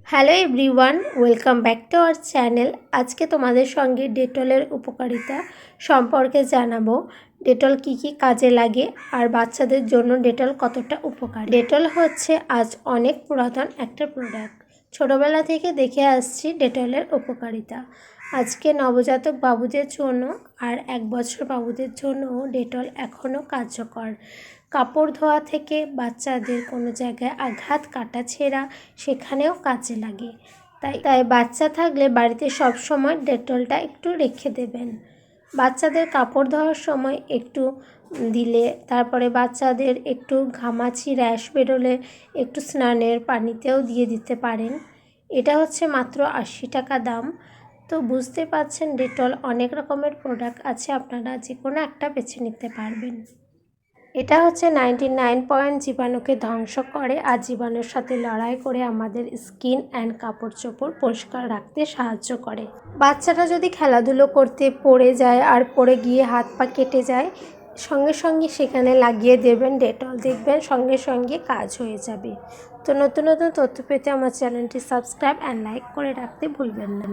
Hello everyone, welcome back to our channel. আজকে তোমাদের সঙ্গে ডেটলের উপকারিতা সম্পর্কে জানাবো। ডেটল কি কি কাজে লাগে আর বাচ্চাদের জন্য ডেটল কতটা উপকার। ডেটল হচ্ছে আজ অনেক পুরাতন একটা প্রোডাক্ট। ছোটোবেলা থেকে দেখে আসছি ডেটলের উপকারিতা। আজকে নবজাতক বাবুদের জন্য আর 1 বছর বাবুদের জন্যও ডেটল এখনও কার্যকর। কাপড় ধোয়া থেকে বাচ্চাদের কোনো জায়গায় আঘাত কাটা ছেঁড়া সেখানেও কাজে লাগে। তাই বাচ্চা থাকলে বাড়িতে সব সময় ডেটলটা একটু রেখে দেবেন। বাচ্চাদের কাপড় ধোয়ার সময় একটু দিলে, তারপরে বাচ্চাদের একটু ঘামাচি র্যাশ বেরোলে একটু স্নানের পানিতেও দিয়ে দিতে পারেন। এটা হচ্ছে মাত্র 80 টাকা দাম। তো বুঝতে পারছেন ডেটল অনেক রকমের প্রোডাক্ট আছে, আপনারা যে কোনো একটা বেছে নিতে পারবেন। এটা হচ্ছে 99 জীবাণুকে ধ্বংস করে আর জীবাণুর সাথে লড়াই করে আমাদের স্কিন অ্যান্ড কাপড় চোপড় পরিষ্কার রাখতে সাহায্য করে। বাচ্চারা যদি খেলাধুলো করতে পড়ে যায় আর পড়ে গিয়ে হাত পা কেটে যায়, সঙ্গে সঙ্গে সেখানে লাগিয়ে দেবেন ডেটল, দেখবেন সঙ্গে সঙ্গে কাজ হয়ে যাবে। তো নতুন নতুন তথ্য পেতে আমার চ্যানেলটি সাবস্ক্রাইব অ্যান্ড লাইক করে রাখতে ভুলবেন না।